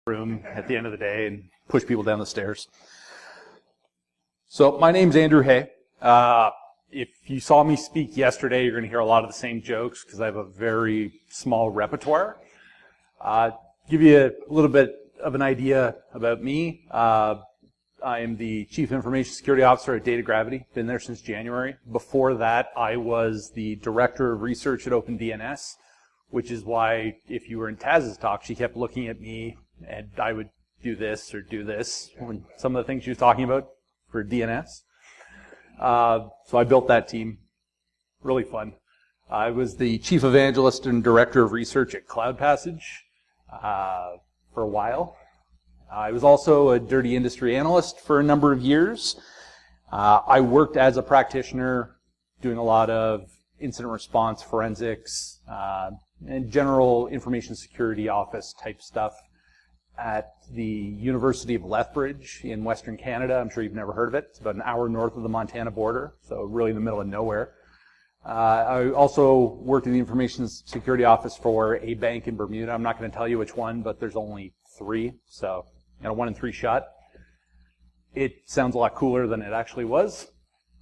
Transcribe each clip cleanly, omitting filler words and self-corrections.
room at the end of the day and push people down the stairs. So my name's Andrew Hay. If you saw me speak yesterday, you're going to hear a lot of the same jokes because I have a very small repertoire. Give you a little bit of an idea about me. I am the Chief Information Security Officer at Data Gravity. Been there since January. Before that, I was the Director of Research at OpenDNS, which is why if you were in Taz's talk, she kept looking at me and I would do this or do this when some of the things she was talking about for DNS. So I built that team. Really fun. I was the Chief Evangelist and Director of Research at CloudPassage for a while. I was also a dirty industry analyst for a number of years. I worked as a practitioner doing a lot of incident response, forensics, and general information security office type stuff at the University of Lethbridge in Western Canada. I'm sure you've never heard of it. It's about an hour north of the Montana border, so really in the middle of nowhere. I also worked in the information security office for a bank in Bermuda. I'm not going to tell you which one, but there's only 3, so 1 in 3 shot. It sounds a lot cooler than it actually was.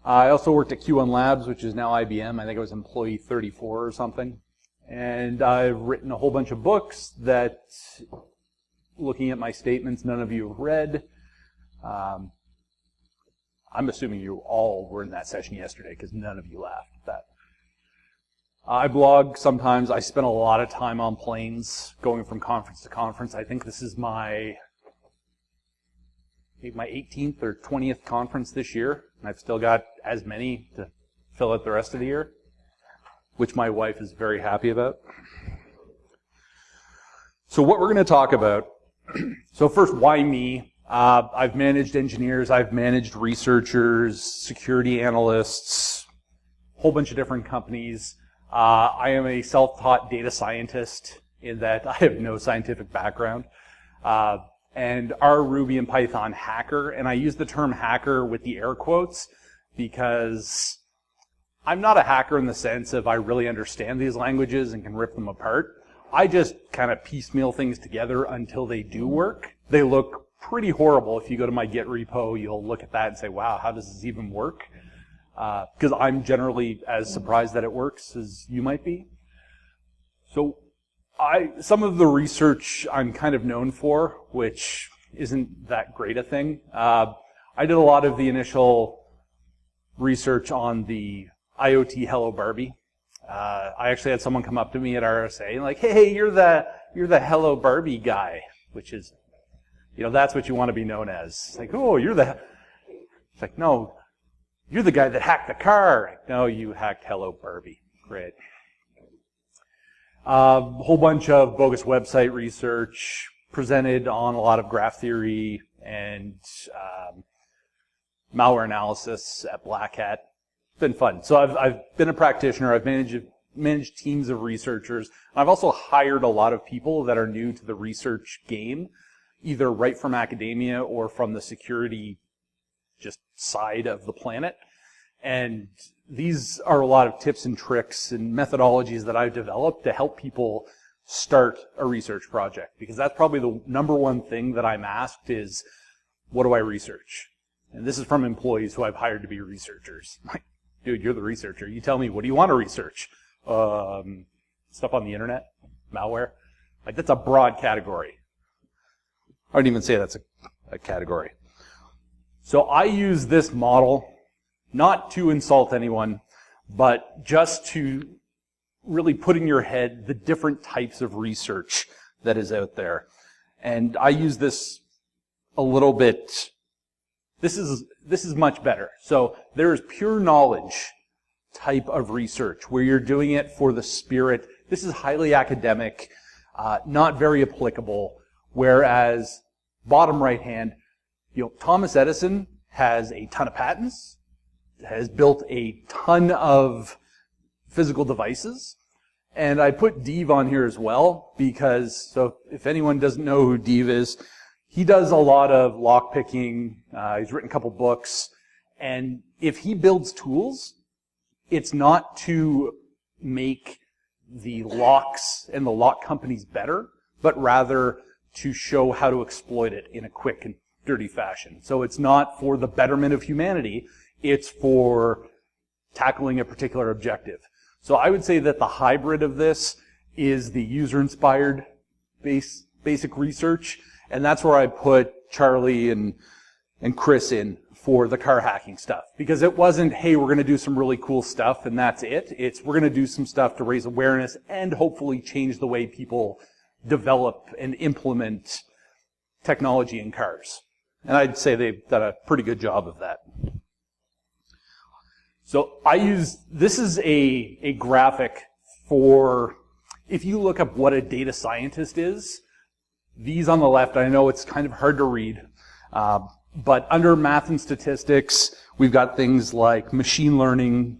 I also worked at Q1 Labs, which is now IBM. I think I was employee 34 or something. And I've written a whole bunch of books that, looking at my statements, none of you have read. I'm assuming you all were in that session yesterday because none of you laughed at that. I blog sometimes. I spend a lot of time on planes going from conference to conference. I think this is my 18th or 20th conference this year. And I've still got as many to fill out the rest of the year, which my wife is very happy about. So what we're going to talk about, so first, why me? I've managed engineers, I've managed researchers, security analysts, a whole bunch of different companies. I am a self-taught data scientist in that I have no scientific background. And our Ruby and Python hacker, and I use the term hacker with the air quotes because I'm not a hacker in the sense of I really understand these languages and can rip them apart. I just kind of piecemeal things together until they do work. They look pretty horrible. If you go to my Git repo, you'll look at that and say, wow, how does this even work? Because I'm generally as surprised that it works as you might be. So some of the research I'm kind of known for, which isn't that great a thing. I did a lot of the initial research on the IoT Hello Barbie. I actually had someone come up to me at RSA and like, hey, you're the Hello Barbie guy, which is, that's what you want to be known as. It's like, oh, it's like, no, you're the guy that hacked the car. Like, no, you hacked Hello Barbie. Great. A whole bunch of bogus website research, presented on a lot of graph theory and malware analysis at Black Hat. It's been fun. So I've been a practitioner. I've managed teams of researchers. I've also hired a lot of people that are new to the research game, either right from academia or from the security just side of the planet. And these are a lot of tips and tricks and methodologies that I've developed to help people start a research project. Because that's probably the number one thing that I'm asked is, what do I research? And this is from employees who I've hired to be researchers. Like, dude, you're the researcher. You tell me, what do you want to research? Stuff on the internet, malware. Like, that's a broad category. I wouldn't even say that's a category. So I use this model not to insult anyone, but just to really put in your head the different types of research that is out there. And I use this a little bit. This is much better. So there is pure knowledge type of research where you're doing it for the spirit. This is highly academic, not very applicable. Whereas bottom right hand, Thomas Edison has a ton of patents, has built a ton of physical devices. And I put Dave on here as well because, so if anyone doesn't know who Dave is, he does a lot of lock picking. He's written a couple books. And if he builds tools, it's not to make the locks and the lock companies better, but rather to show how to exploit it in a quick and dirty fashion. So it's not for the betterment of humanity, it's for tackling a particular objective. So I would say that the hybrid of this is the user-inspired basic research, and that's where I put Charlie and Chris in for the car hacking stuff. Because it wasn't, hey, we're going to do some really cool stuff and that's it. It's we're going to do some stuff to raise awareness and hopefully change the way people develop and implement technology in cars. And I'd say they've done a pretty good job of that. So this is a graphic for, if you look up what a data scientist is, these on the left, I know it's kind of hard to read, but under math and statistics, we've got things like machine learning,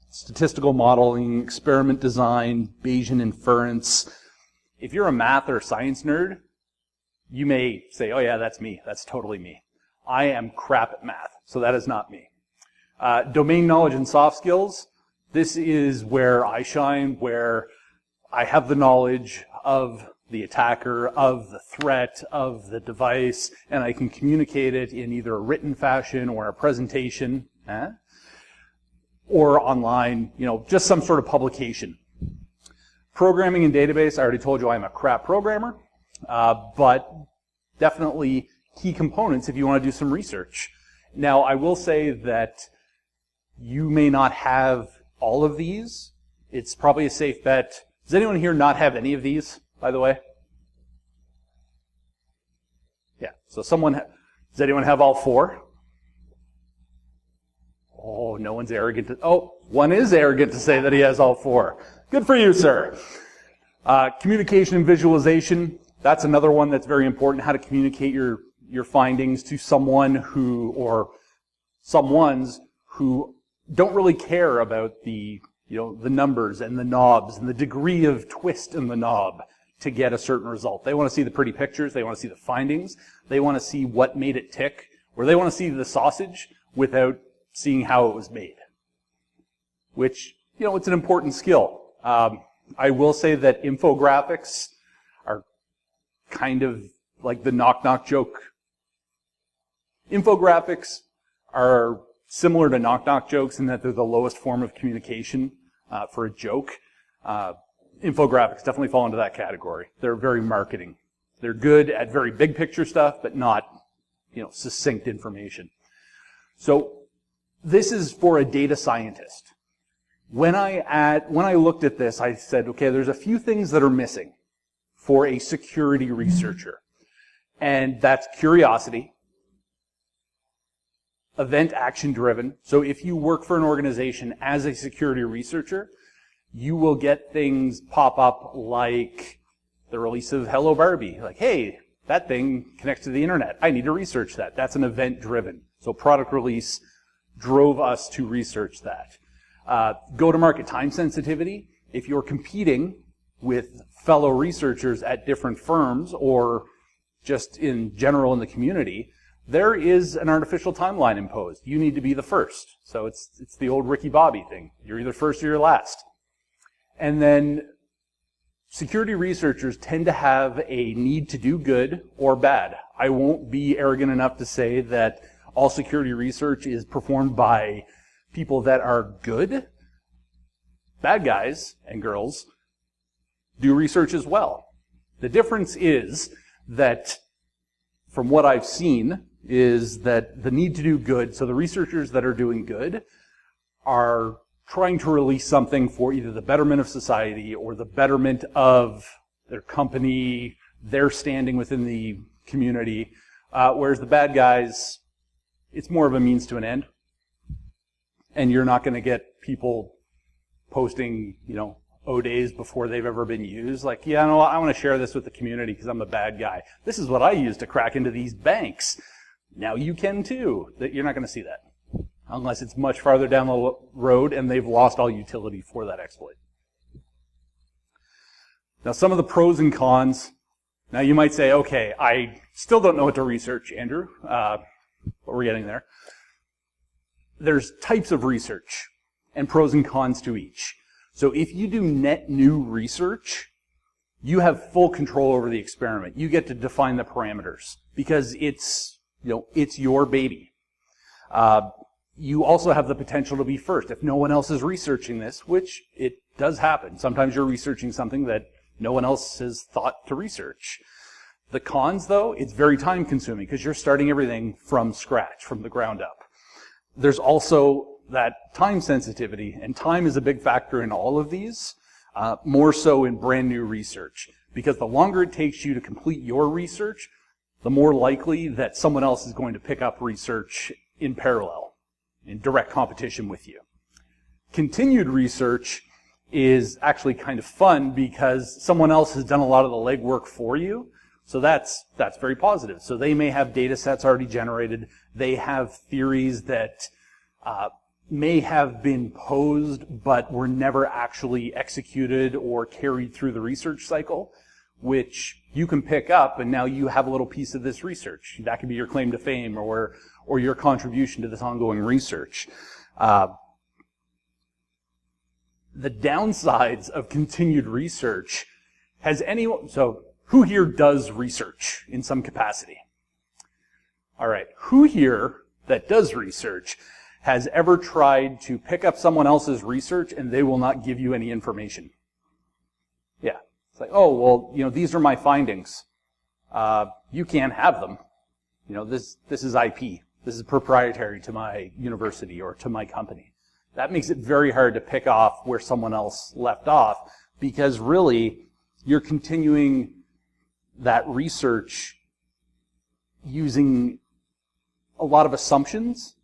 statistical modeling, experiment design, Bayesian inference. If you're a math or science nerd, you may say, oh yeah, that's me. That's totally me. I am crap at math, so that is not me. Domain knowledge and soft skills. This is where I shine, where I have the knowledge of the attacker, of the threat, of the device, and I can communicate it in either a written fashion or a presentation, or online, just some sort of publication. Programming and database, I already told you I'm a crap programmer, but definitely key components if you want to do some research. Now, I will say that you may not have all of these. It's probably a safe bet. Does anyone here not have any of these, by the way? Yeah, so does anyone have all 4? Oh, no one's arrogant one is arrogant to say that he has all 4. Good for you, sir. Communication and visualization, that's another one that's very important, how to communicate your findings to someone's who don't really care about the numbers and the knobs and the degree of twist in the knob to get a certain result. They want to see the pretty pictures, they want to see the findings, they want to see what made it tick, or they want to see the sausage without seeing how it was made. Which, it's an important skill. I will say that infographics are kind of like the knock-knock joke. Infographics are similar to knock-knock jokes in that they're the lowest form of communication for a joke. Infographics definitely fall into that category. They're very marketing. They're good at very big picture stuff, but not, succinct information. So this is for a data scientist. When I looked at this, I said, okay, there's a few things that are missing for a security researcher. And that's curiosity, event action driven. So if you work for an organization as a security researcher, you will get things pop up like the release of Hello Barbie. Like, hey, that thing connects to the internet. I need to research that. That's an event driven. So product release drove us to research that. Go-to-market time sensitivity. If you're competing with fellow researchers at different firms or just in general in the community, there is an artificial timeline imposed. You need to be the first. So it's the old Ricky Bobby thing. You're either first or you're last. And then security researchers tend to have a need to do good or bad. I won't be arrogant enough to say that all security research is performed by people that are good. Bad guys and girls do research as well. The difference is that, from what I've seen, is that the need to do good, so the researchers that are doing good are trying to release something for either the betterment of society or the betterment of their company, their standing within the community, whereas the bad guys, it's more of a means to an end. And you're not going to get people posting, O-days before they've ever been used. Like, yeah, no, I want to share this with the community because I'm a bad guy. This is what I use to crack into these banks. Now you can too. You're not going to see that unless it's much farther down the road and they've lost all utility for that exploit. Now, some of the pros and cons. Now, you might say, okay, I still don't know what to research, Andrew, but we're getting there. There's types of research and pros and cons to each. So if you do net new research, you have full control over the experiment. You get to define the parameters because it's your baby. You also have the potential to be first. If no one else is researching this, which it does happen, sometimes you're researching something that no one else has thought to research. The cons, though, it's very time consuming because you're starting everything from scratch, from the ground up. There's also that time sensitivity, and time is a big factor in all of these, more so in brand new research, because the longer it takes you to complete your research, the more likely that someone else is going to pick up research in parallel, in direct competition with you. Continued research is actually kind of fun because someone else has done a lot of the legwork for you, so that's very positive. So they may have data sets already generated, they have theories that may have been posed but were never actually executed or carried through the research cycle, which you can pick up, and now you have a little piece of this research. That could be your claim to fame or your contribution to this ongoing research. The downsides of continued research, so who here does research in some capacity? All right, who here that does research has ever tried to pick up someone else's research and they will not give you any information? Yeah. It's like, oh, well, these are my findings. You can't have them. This is IP. This is proprietary to my university or to my company. That makes it very hard to pick off where someone else left off, because really you're continuing that research using a lot of assumptions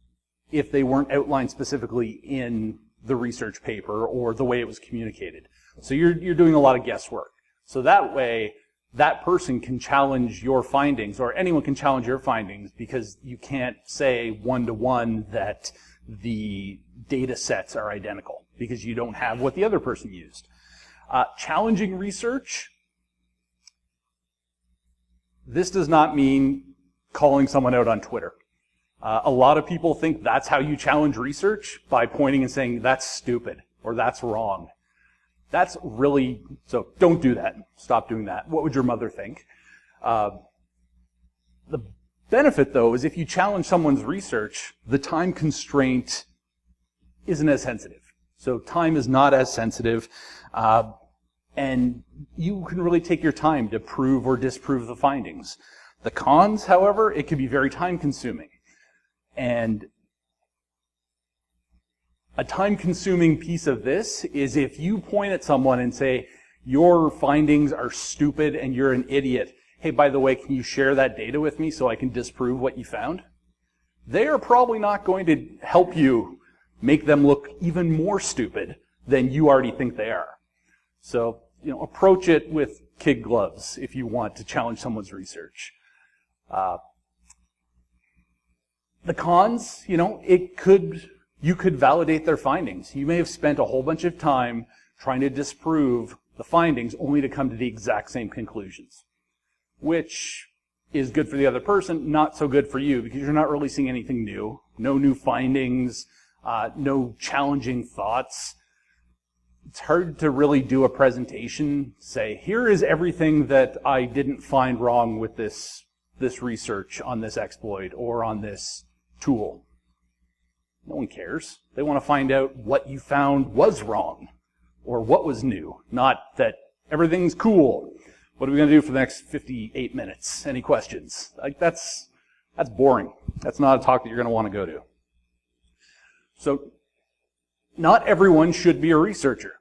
if they weren't outlined specifically in the research paper or the way it was communicated. So you're doing a lot of guesswork. So that way, that person can challenge your findings, or anyone can challenge your findings, because you can't say one-to-one that the data sets are identical, because you don't have what the other person used. Challenging research, this does not mean calling someone out on Twitter. A lot of people think that's how you challenge research, by pointing and saying, that's stupid, or that's wrong. That's really, so don't do that. Stop doing that. What would your mother think? The benefit, though, is if you challenge someone's research, the time constraint isn't as sensitive. So time is not as sensitive, and you can really take your time to prove or disprove the findings. The cons, however, it can be very time consuming. And a time-consuming piece of this is if you point at someone and say, your findings are stupid and you're an idiot. Hey, by the way, can you share that data with me so I can disprove what you found? They are probably not going to help you make them look even more stupid than you already think they are. So, approach it with kid gloves if you want to challenge someone's research. The cons, you could validate their findings. You may have spent a whole bunch of time trying to disprove the findings only to come to the exact same conclusions, which is good for the other person, not so good for you, because you're not releasing anything new. No new findings, no challenging thoughts. It's hard to really do a presentation, say, here is everything that I didn't find wrong with this research on this exploit or on this tool. No one cares. They want to find out what you found was wrong or what was new, not that everything's cool. What are we going to do for the next 58 minutes? Any questions? That's boring. That's not a talk that you're going to want to go to. So, not everyone should be a researcher.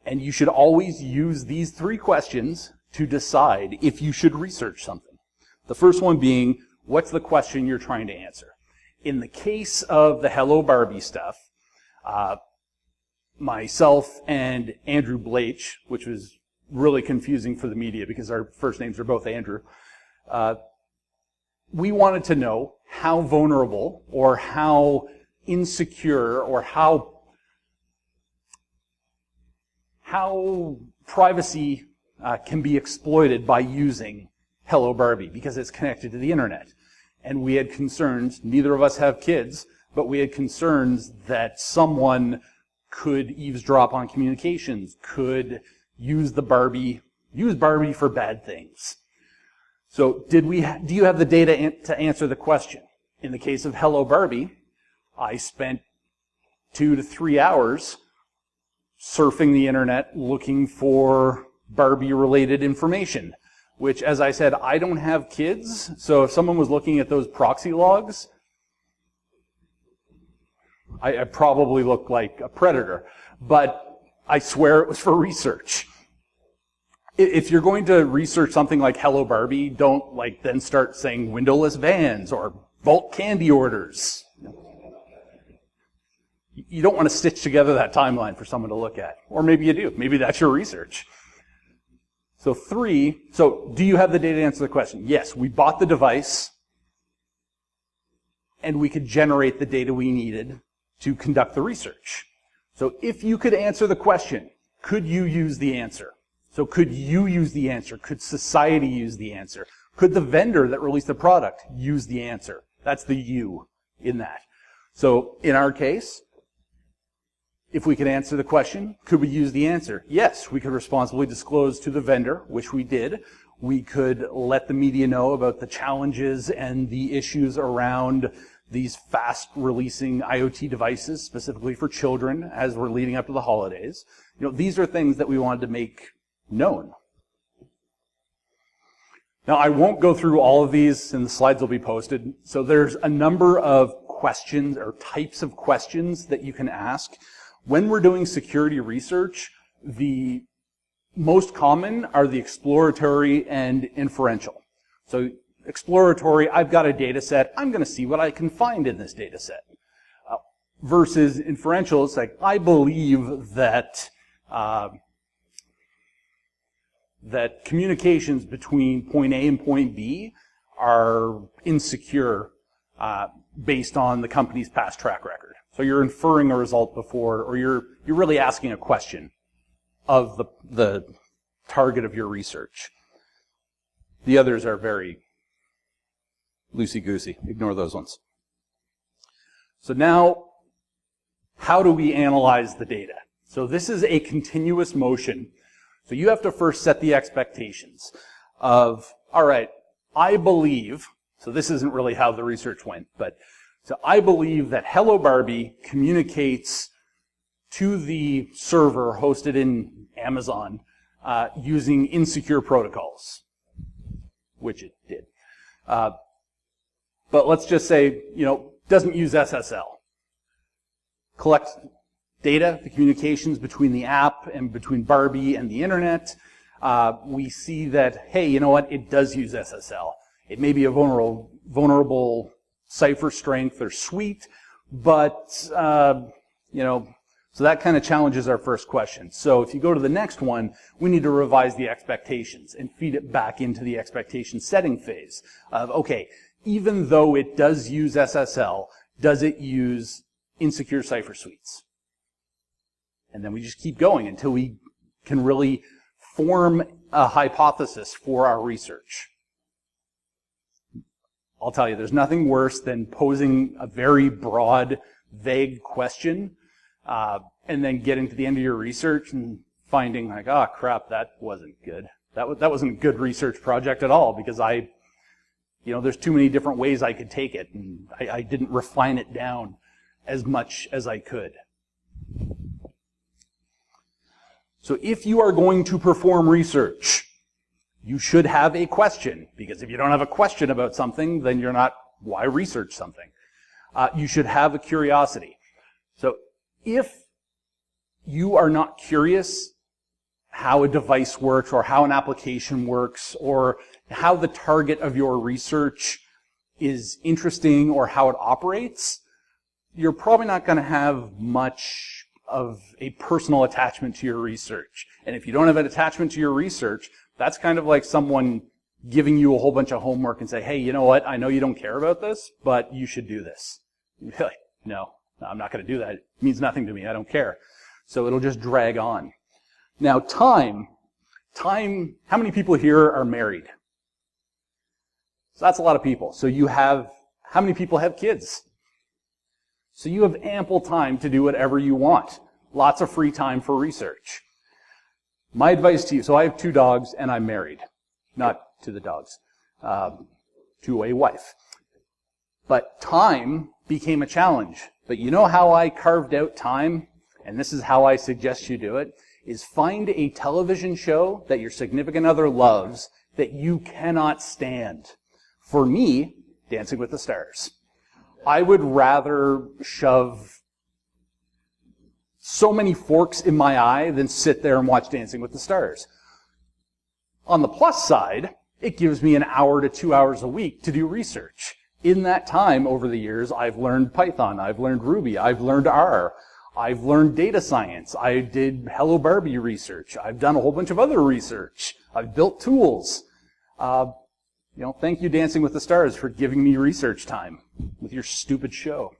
And you should always use these 3 questions to decide if you should research something. The first one being, what's the question you're trying to answer? In the case of the Hello Barbie stuff, myself and Andrew Blach, which was really confusing for the media because our first names are both Andrew, we wanted to know how vulnerable or how insecure or how privacy can be exploited by using Hello Barbie because it's connected to the internet. And we had concerns, neither of us have kids, but we had concerns that someone could eavesdrop on communications, could use Barbie for bad things. So do you have the data to answer the question? In the case of Hello Barbie, I spent 2 to 3 hours surfing the internet looking for Barbie-related information, which, as I said, I don't have kids, so if someone was looking at those proxy logs, I probably look like a predator, but I swear it was for research. If you're going to research something like Hello Barbie, don't then start saying windowless vans or bulk candy orders. You don't want to stitch together that timeline for someone to look at. Or maybe you do. Maybe that's your research. So do you have the data to answer the question? Yes, we bought the device, and we could generate the data we needed to conduct the research. So if you could answer the question, could you use the answer? So could you use the answer? Could society use the answer? Could the vendor that released the product use the answer? That's the you in that. So in our case, if we could answer the question, could we use the answer? Yes, we could responsibly disclose to the vendor, which we did. We could let the media know about the challenges and the issues around these fast-releasing IoT devices, specifically for children, as we're leading up to the holidays. These are things that we wanted to make known. Now, I won't go through all of these, and the slides will be posted. So there's a number of questions or types of questions that you can ask. When we're doing security research, the most common are the exploratory and inferential. So exploratory, I've got a data set, I'm going to see what I can find in this data set. Versus inferential, it's like, I believe that that communications between point A and point B are insecure based on the company's past track record. So you're inferring a result before, or you're really asking a question of the target of your research. The others are very loosey-goosey. Ignore those ones. So now, how do we analyze the data? So this is a continuous motion. So you have to first set the expectations of, all right, I believe, so this isn't really how the research went, but so I believe that Hello Barbie communicates to the server hosted in Amazon using insecure protocols, which it did. But let's just say, doesn't use SSL. Collect data, the communications between the app and between Barbie and the internet. We see that, hey, you know what? It does use SSL. It may be a vulnerable cipher strength or suite, but, so that kind of challenges our first question. So if you go to the next one, we need to revise the expectations and feed it back into the expectation setting phase of, okay, even though it does use SSL, does it use insecure cipher suites? And then we just keep going until we can really form a hypothesis for our research. I'll tell you, there's nothing worse than posing a very broad, vague question and then getting to the end of your research and finding like, oh crap, that wasn't good. That wasn't a good research project at all because there's too many different ways I could take it and I didn't refine it down as much as I could. So if you are going to perform research, you should have a question, because if you don't have a question about something, then why research something? You should have a curiosity. So if you are not curious how a device works or how an application works or how the target of your research is interesting or how it operates, you're probably not going to have much of a personal attachment to your research. And if you don't have an attachment to your research, that's kind of like someone giving you a whole bunch of homework and say, hey, you know what? I know you don't care about this, but you should do this. You'd be like, no, I'm not going to do that. It means nothing to me. I don't care. So it'll just drag on. Now, time, how many people here are married? So that's a lot of people. So how many people have kids? So you have ample time to do whatever you want. lots of free time for research. My advice to you, so I have 2 dogs and I'm married. Not to the dogs, to a wife. But time became a challenge. But you know how I carved out time? And this is how I suggest you do it, is find a television show that your significant other loves that you cannot stand. For me, Dancing with the Stars. I would rather shove so many forks in my eye than sit there and watch Dancing with the Stars. On the plus side, it gives me an hour to 2 hours a week to do research. In that time, over the years, I've learned Python, I've learned Ruby, I've learned R, I've learned data science, I did Hello Barbie research, I've done a whole bunch of other research, I've built tools. Thank you, Dancing with the Stars, for giving me research time with your stupid show.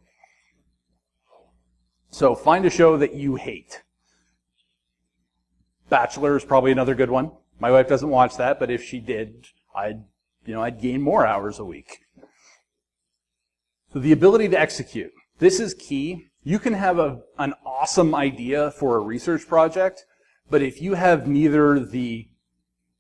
So find a show that you hate. Bachelor is probably another good one. My wife doesn't watch that, but if she did, I'd gain more hours a week. So the ability to execute. This is key. You can have an awesome idea for a research project, but if you have neither the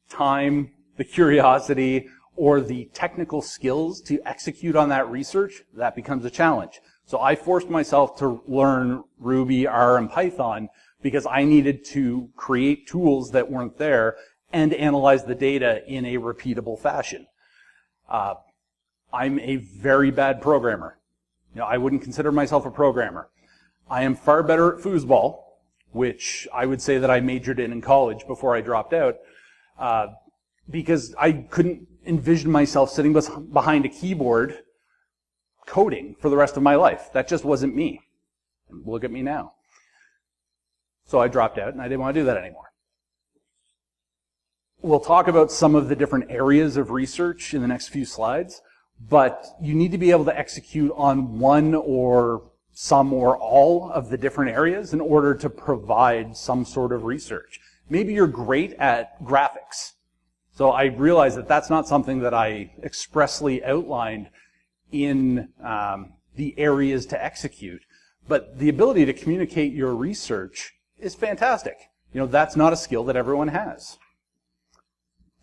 time, the curiosity, or the technical skills to execute on that research, that becomes a challenge. So I forced myself to learn Ruby, R, and Python because I needed to create tools that weren't there and analyze the data in a repeatable fashion. I'm a very bad programmer. I wouldn't consider myself a programmer. I am far better at foosball, which I would say that I majored in college before I dropped out, because I couldn't envision myself sitting behind a keyboard coding for the rest of my life. That just wasn't me. Look at me now. So I dropped out and I didn't want to do that anymore. We'll talk about some of the different areas of research in the next few slides, but you need to be able to execute on one or some or all of the different areas in order to provide some sort of research. Maybe you're great at graphics. So I realize that that's not something that I expressly outlined in the areas to execute, but the ability to communicate your research is fantastic. That's not a skill that everyone has.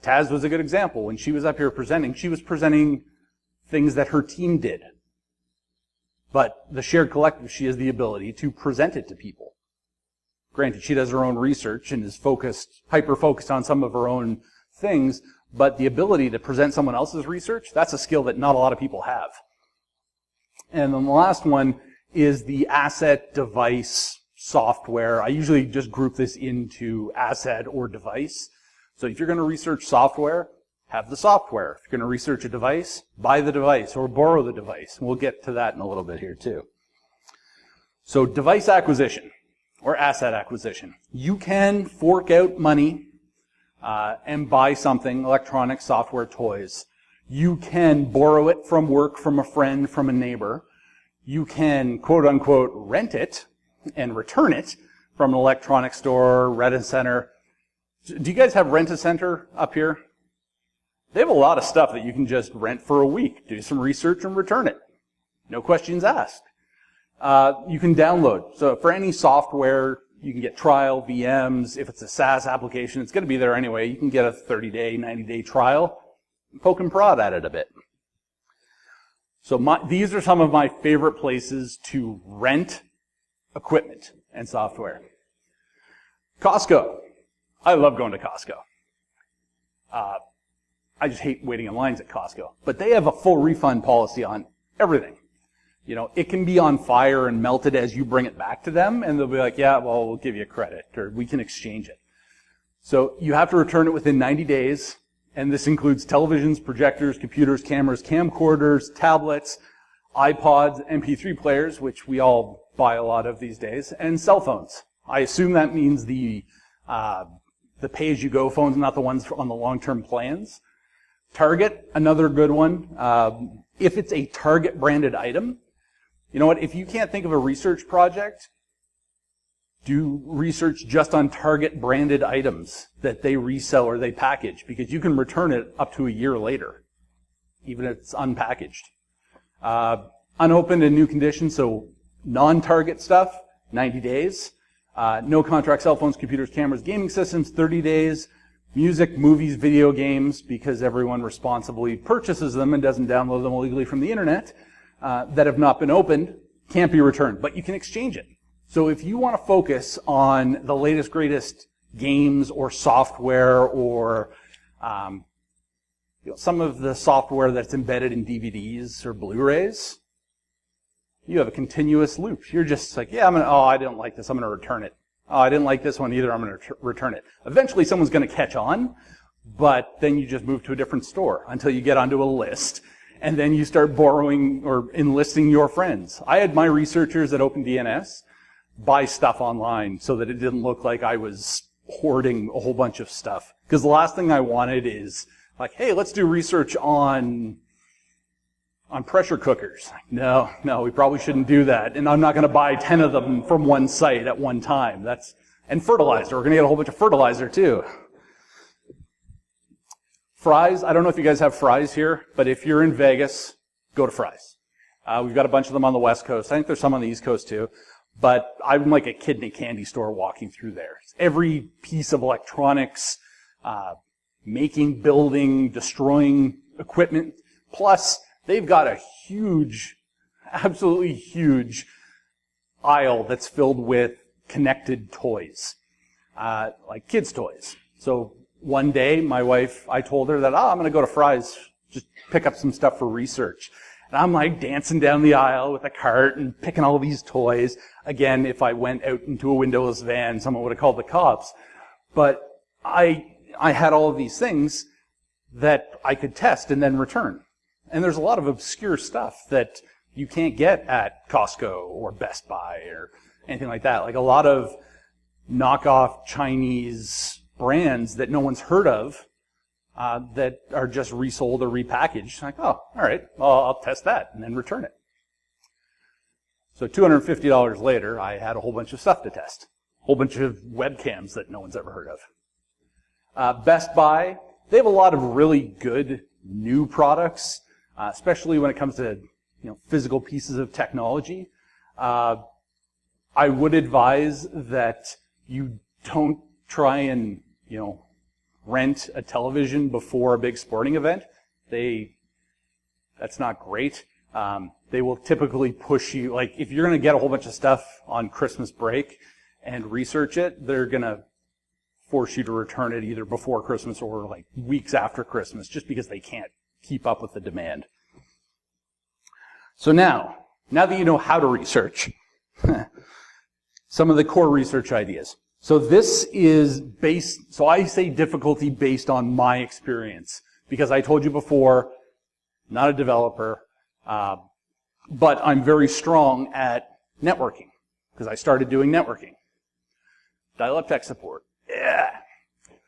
Taz was a good example. When she was up here presenting, she was presenting things that her team did. But the shared collective, she has the ability to present it to people. Granted, she does her own research and is hyper-focused on some of her own things, but the ability to present someone else's research, that's a skill that not a lot of people have. And then the last one is the asset, device, software. I usually just group this into asset or device. So if you're going to research software, have the software. If you're going to research a device, buy the device or borrow the device. We'll get to that in a little bit here too. So device acquisition or asset acquisition. You can fork out money and buy something, electronic software, toys. You can borrow it from work, from a friend, from a neighbor. You can, quote unquote, rent and return it from an electronic store, Rent-A-Center. Do you guys have Rent-A-Center up here? They have a lot of stuff that you can just rent for a week, do some research and return it. No questions asked. You can download. So for any software, you can get trial, VMs. If it's a SaaS application, it's going to be there anyway. You can get a 30-day, 90-day trial, poke and prod at it a bit. So these are some of my favorite places to rent equipment and software. Costco. I love going to Costco. I just hate waiting in lines at Costco. But they have a full refund policy on everything. It can be on fire and melted as you bring it back to them, and they'll be like, yeah, well, we'll give you credit, or we can exchange it. So you have to return it within 90 days, and this includes televisions, projectors, computers, cameras, camcorders, tablets, iPods, MP3 players, which we all buy a lot of these days, and cell phones. I assume that means the pay-as-you-go phones, not the ones on the long-term plans. Target, another good one. If it's a Target-branded item, you know what? If you can't think of a research project, do research just on Target-branded items that they resell or they package, because you can return it up to a year later, even if it's unpackaged. Unopened in new condition, so non-Target stuff, 90 days. No contract cell phones, computers, cameras, gaming systems, 30 days. Music, movies, video games, because everyone responsibly purchases them and doesn't download them illegally from the internet, that have not been opened, can't be returned, but you can exchange it. So if you want to focus on the latest, greatest games or software or some of the software that's embedded in DVDs or Blu-rays, you have a continuous loop. You're just like, yeah, I didn't like this, I'm going to return it. Oh, I didn't like this one either, I'm going to return it. Eventually someone's going to catch on, but then you just move to a different store until you get onto a list, and then you start borrowing or enlisting your friends. I had my researchers at OpenDNS buy stuff online so that it didn't look like I was hoarding a whole bunch of stuff. Because the last thing I wanted is like, hey, let's do research on pressure cookers. No, we probably shouldn't do that. And I'm not going to buy 10 of them from one site at one time. And fertilizer. We're going to get a whole bunch of fertilizer too. Fries. I don't know if you guys have Fries here, but if you're in Vegas, go to Fries. We've got a bunch of them on the West Coast. I think there's some on the East Coast too. But I'm like a kid in a candy store walking through there. Every piece of electronics, making, building, destroying equipment, plus they've got a huge, absolutely huge aisle that's filled with connected toys, like kids' toys. So one day, my wife, I told her that, I'm going to go to Fry's, just pick up some stuff for research. And I'm like dancing down the aisle with a cart and picking all these toys. Again, if I went out into a windowless van, someone would have called the cops. But I had all of these things that I could test and then return. And there's a lot of obscure stuff that you can't get at Costco or Best Buy or anything like that. Like a lot of knockoff Chinese brands that no one's heard of that are just resold or repackaged. Like, oh, all right, well, I'll test that and then return it. So $250 later, I had a whole bunch of stuff to test. A whole bunch of webcams that no one's ever heard of. Best Buy, they have a lot of really good new products, especially when it comes to physical pieces of technology. I would advise that you don't try and rent a television before a big sporting event. That's not great. They will typically push you, like if you're going to get a whole bunch of stuff on Christmas break and research it, they're going to force you to return it either before Christmas or like weeks after Christmas, just because they can't keep up with the demand. So now that you know how to research, some of the core research ideas. So this is so I say difficulty based on my experience, because I told you before, not a developer, but I'm very strong at networking, because I started doing networking. Dial-up tech support. Yeah.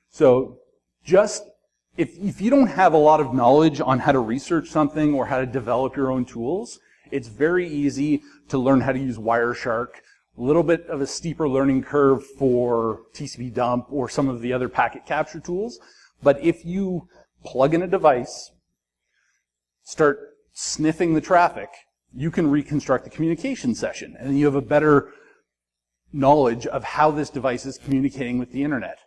So just, if you don't have a lot of knowledge on how to research something or how to develop your own tools, it's very easy to learn how to use Wireshark. A little bit of a steeper learning curve for TCP dump or some of the other packet capture tools. But if you plug in a device, start sniffing the traffic, you can reconstruct the communication session, and you have a better knowledge of how this device is communicating with the internet,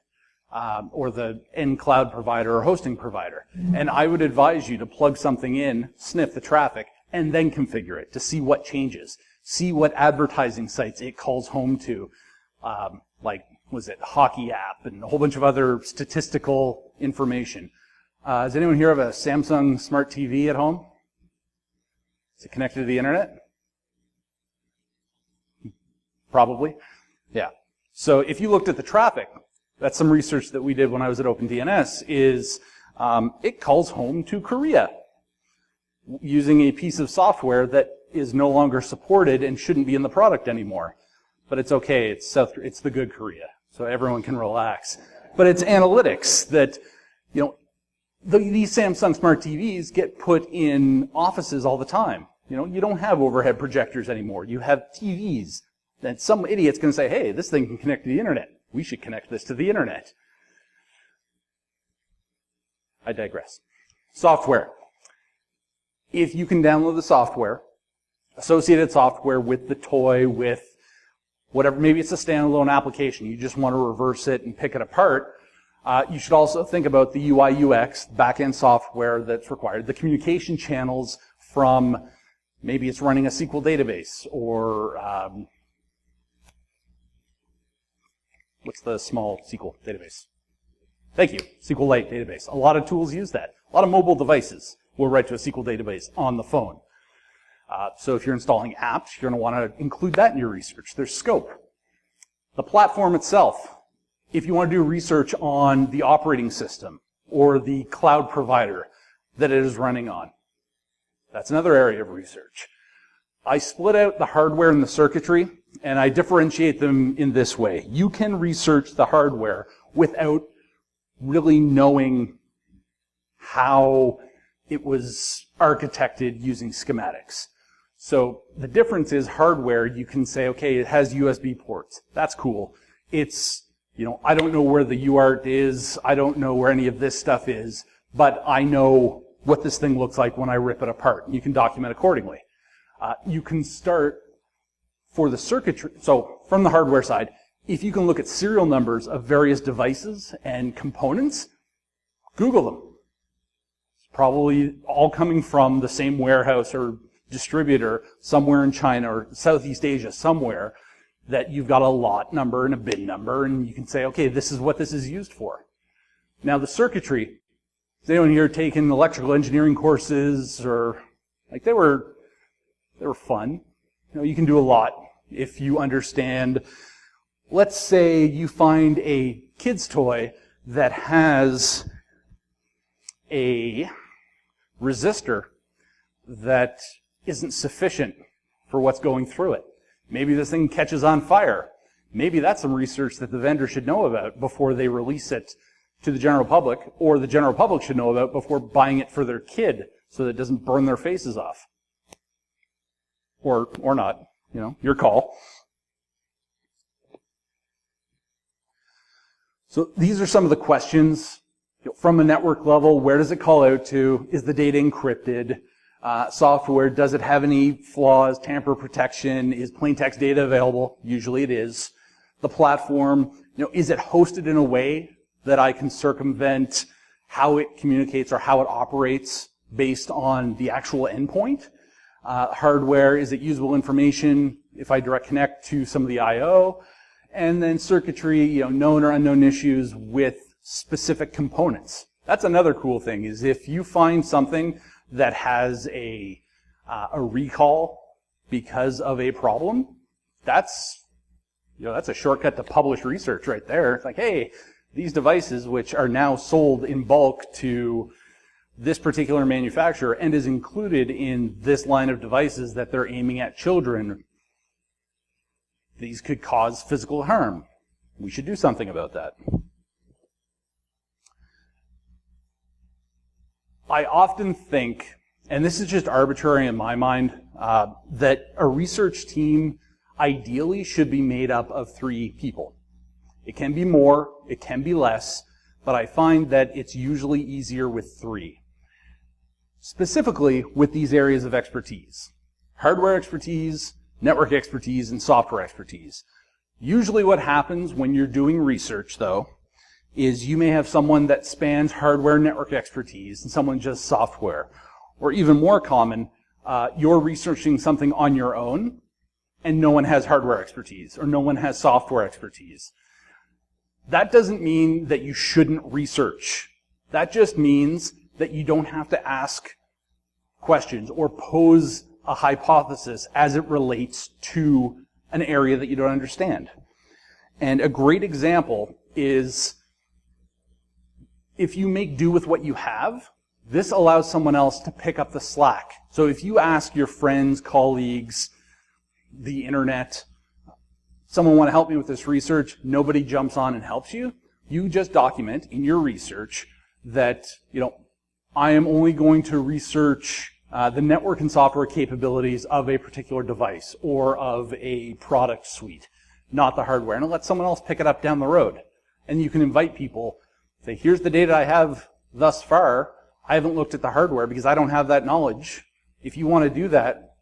or the end cloud provider or hosting provider. And I would advise you to plug something in, sniff the traffic, and then configure it to see what changes. See what advertising sites it calls home to, like, was it Hockey app and a whole bunch of other statistical information. Does anyone here have a Samsung Smart TV at home? Is it connected to the internet? Probably. Yeah. So if you looked at the traffic, that's some research that we did when I was at OpenDNS, is it calls home to Korea using a piece of software that is no longer supported and shouldn't be in the product anymore. But it's okay, it's the good Korea, so everyone can relax. But it's analytics that, these Samsung Smart TVs get put in offices all the time. You don't have overhead projectors anymore. You have TVs. Then some idiot's going to say, hey, this thing can connect to the internet. We should connect this to the internet. I digress. Software. If you can download the software, associated software with the toy, with whatever, maybe it's a standalone application, you just want to reverse it and pick it apart, you should also think about the UI UX, back-end software that's required, the communication channels from, maybe it's running a SQL database, or what's the small SQL database? Thank you, SQLite database. A lot of tools use that. A lot of mobile devices will write to a SQL database on the phone. So if you're installing apps, you're going to want to include that in your research. There's scope. The platform itself, if you want to do research on the operating system or the cloud provider that it is running on, that's another area of research. I split out the hardware and the circuitry, and I differentiate them in this way. You can research the hardware without really knowing how it was architected using schematics. So the difference is hardware, you can say, okay, it has USB ports. That's cool. It's, I don't know where the UART is. I don't know where any of this stuff is, but I know what this thing looks like when I rip it apart. You can document accordingly. You can start for the circuitry. So from the hardware side, if you can look at serial numbers of various devices and components, Google them. It's probably all coming from the same warehouse or distributor somewhere in China or Southeast Asia somewhere, that you've got a lot number and a bin number, and you can say, okay, this is what this is used for. Now the circuitry, is anyone here taking electrical engineering courses, or like they were fun. You can do a lot if you understand. Let's say you find a kid's toy that has a resistor that isn't sufficient for what's going through it. Maybe this thing catches on fire. Maybe that's some research that the vendor should know about before they release it to the general public, or the general public should know about before buying it for their kid so that it doesn't burn their faces off. Or not, your call. So these are some of the questions. From a network level, where does it call out to? Is the data encrypted? Software, does it have any flaws, tamper protection? Is plain text data available? Usually it is. The platform, is it hosted in a way that I can circumvent how it communicates or how it operates based on the actual endpoint? Hardware, is it usable information if I direct connect to some of the I/O? And then circuitry, known or unknown issues with specific components. That's another cool thing, is if you find something that has a recall because of a problem, that's a shortcut to publish research right there. It's like, hey, these devices, which are now sold in bulk to this particular manufacturer and is included in this line of devices that they're aiming at children, these could cause physical harm. We should do something about that. I often think, and this is just arbitrary in my mind, that a research team ideally should be made up of 3 people. It can be more, it can be less, but I find that it's usually easier with 3. Specifically with these areas of expertise. Hardware expertise, network expertise, and software expertise. Usually what happens when you're doing research, though, is you may have someone that spans hardware network expertise and someone just software. Or even more common, you're researching something on your own and no one has hardware expertise or no one has software expertise. That doesn't mean that you shouldn't research. That just means that you don't have to ask questions or pose a hypothesis as it relates to an area that you don't understand. And a great example is, if you make do with what you have, this allows someone else to pick up the slack. So if you ask your friends, colleagues, the internet, someone want to help me with this research, nobody jumps on and helps you. You just document in your research that, I am only going to research the network and software capabilities of a particular device or of a product suite, not the hardware. And let someone else pick it up down the road. And you can invite people, say, here's the data I have thus far. I haven't looked at the hardware because I don't have that knowledge. If you want to do that,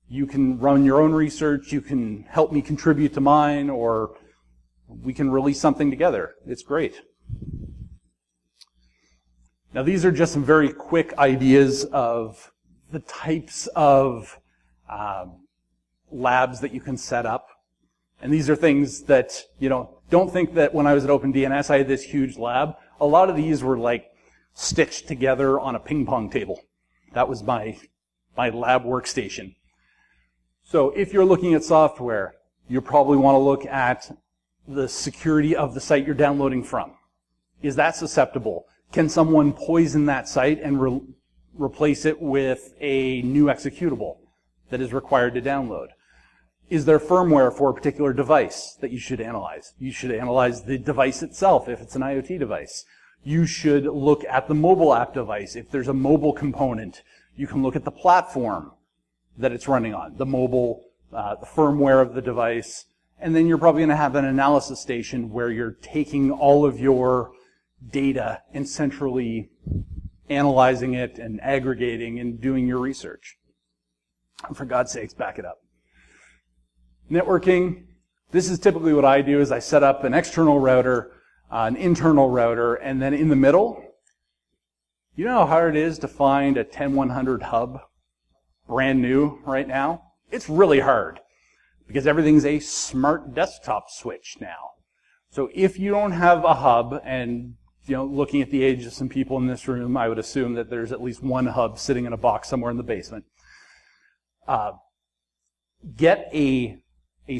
You can run your own research, you can help me contribute to mine, or we can release something together. It's great. Now these are just some very quick ideas of the types of labs that you can set up. And these are things that, don't think that when I was at OpenDNS I had this huge lab. A lot of these were like stitched together on a ping pong table. That was my lab workstation. So if you're looking at software, you probably want to look at the security of the site you're downloading from. Is that susceptible? Can someone poison that site and replace it with a new executable that is required to download? Is there firmware for a particular device that you should analyze? You should analyze the device itself if it's an IoT device. You should look at the mobile app device. If there's a mobile component, you can look at the platform that it's running on, the mobile, the firmware of the device, and then you're probably going to have an analysis station where you're taking all of your data and centrally analyzing it and aggregating and doing your research. And for God's sakes, back it up. Networking, this is typically what I do is I set up an external router, an internal router, and then in the middle, you know how hard it is to find a 10100 hub brand new right now? It's really hard because everything's a smart desktop switch now. So if you don't have a hub, and looking at the age of some people in this room, I would assume that there's at least one hub sitting in a box somewhere in the basement. Get a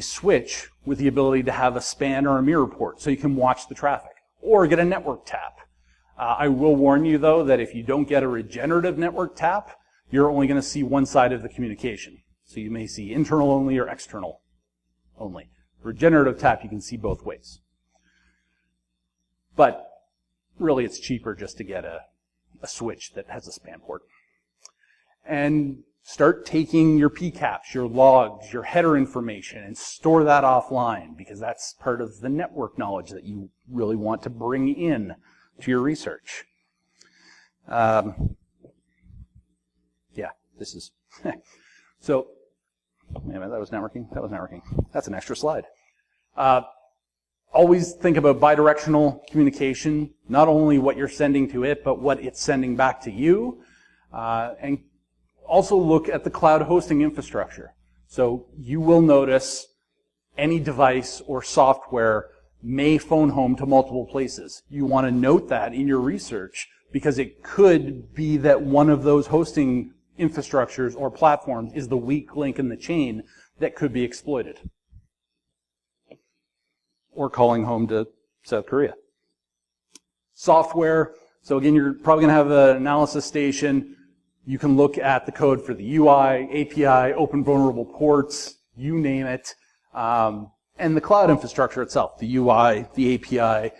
switch with the ability to have a span or a mirror port so you can watch the traffic, or get a network tap. I will warn you though that if you don't get a regenerative network tap, you're only going to see one side of the communication. So you may see internal only or external only. Regenerative tap, you can see both ways. But really it's cheaper just to get a switch that has a span port. And start taking your PCAPs, your logs, your header information, and store that offline, because that's part of the network knowledge that you really want to bring in to your research. Yeah, this is... So, wait a minute, that was networking? That was networking. That's an extra slide. Always think about bidirectional communication, not only what you're sending to it, but what it's sending back to you. And also look at the cloud hosting infrastructure. So you will notice any device or software may phone home to multiple places. You want to note that in your research because it could be that one of those hosting infrastructures or platforms is the weak link in the chain that could be exploited. Or calling home to South Korea. Software. So again, you're probably going to have an analysis station. You can look at the code for the UI, API, open vulnerable ports, you name it, and the cloud infrastructure itself, the UI, the API,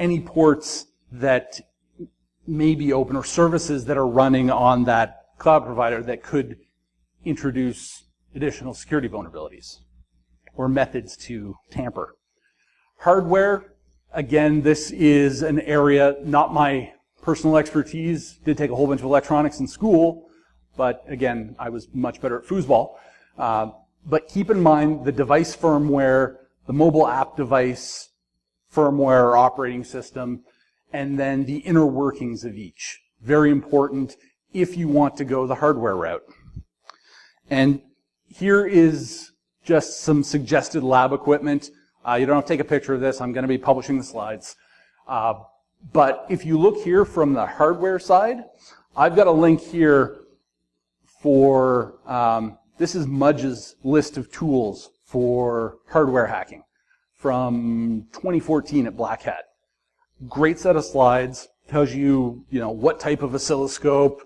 any ports that may be open or services that are running on that cloud provider that could introduce additional security vulnerabilities or methods to tamper. Hardware, again, this is an area, not my personal expertise. Did take a whole bunch of electronics in school, but again, I was much better at foosball. But keep in mind the device firmware, the mobile app device firmware or operating system, and then the inner workings of each. Very important if you want to go the hardware route. And here is just some suggested lab equipment. You don't have to take a picture of this. I'm going to be publishing the slides. But if you look here from the hardware side, I've got a link here for, this is Mudge's list of tools for hardware hacking from 2014 at Black Hat. Great set of slides, tells you, what type of oscilloscope,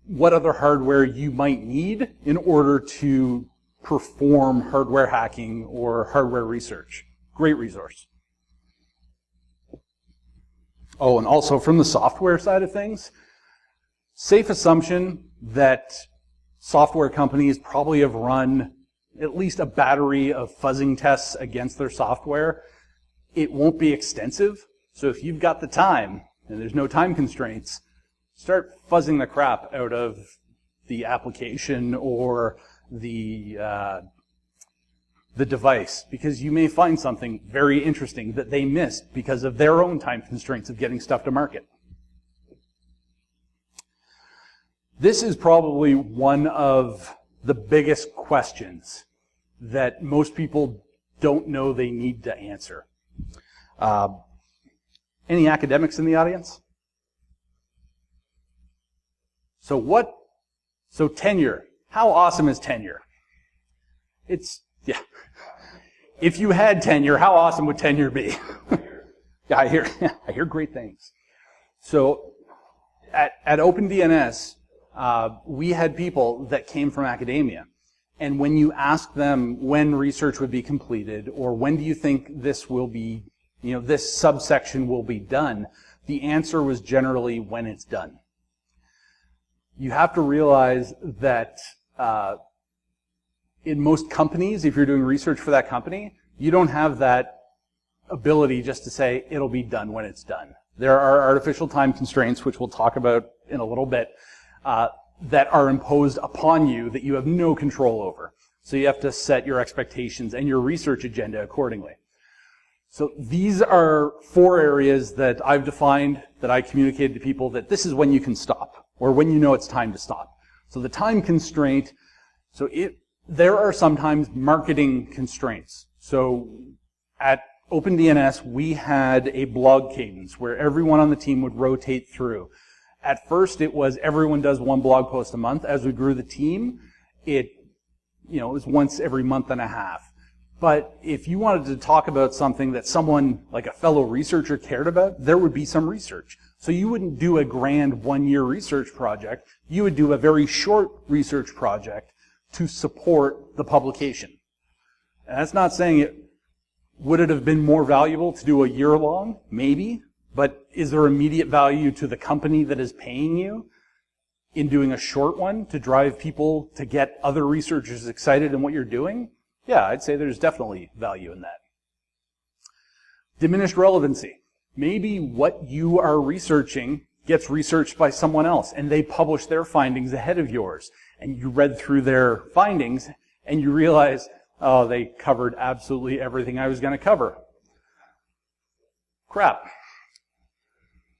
what other hardware you might need in order to perform hardware hacking or hardware research. Great resource. Oh, and also from the software side of things, safe assumption that software companies probably have run at least a battery of fuzzing tests against their software. It won't be extensive, so if you've got the time, and there's no time constraints, start fuzzing the crap out of the application or the device, because you may find something very interesting that they missed because of their own time constraints of getting stuff to market. This is probably one of the biggest questions that most people don't know they need to answer. Any academics in the audience? So tenure. How awesome is tenure? Yeah. If you had tenure, how awesome would tenure be? Yeah, I hear great things. So at OpenDNS, we had people that came from academia. And when you ask them when research would be completed, or when do you think this will be, this subsection will be done, the answer was generally when it's done. You have to realize that in most companies, if you're doing research for that company, you don't have that ability just to say it'll be done when it's done. There are artificial time constraints, which we'll talk about in a little bit, that are imposed upon you that you have no control over. So you have to set your expectations and your research agenda accordingly. So these are 4 areas that I've defined, that I communicated to people, that this is when you can stop, or when you know it's time to stop. So the time constraint, there are sometimes marketing constraints. So at OpenDNS, we had a blog cadence where everyone on the team would rotate through. At first, it was everyone does 1 blog post a month. As we grew the team, it was once every month and a half. But if you wanted to talk about something that someone, like a fellow researcher, cared about, there would be some research. So you wouldn't do a grand 1-year research project. You would do a very short research project to support the publication. And that's not saying would it have been more valuable to do a year-long? Maybe. But is there immediate value to the company that is paying you in doing a short one to drive people to get other researchers excited in what you're doing? Yeah, I'd say there's definitely value in that. Diminished relevancy. Maybe what you are researching gets researched by someone else, and they publish their findings ahead of yours. And you read through their findings, and you realize, oh, they covered absolutely everything I was going to cover. Crap.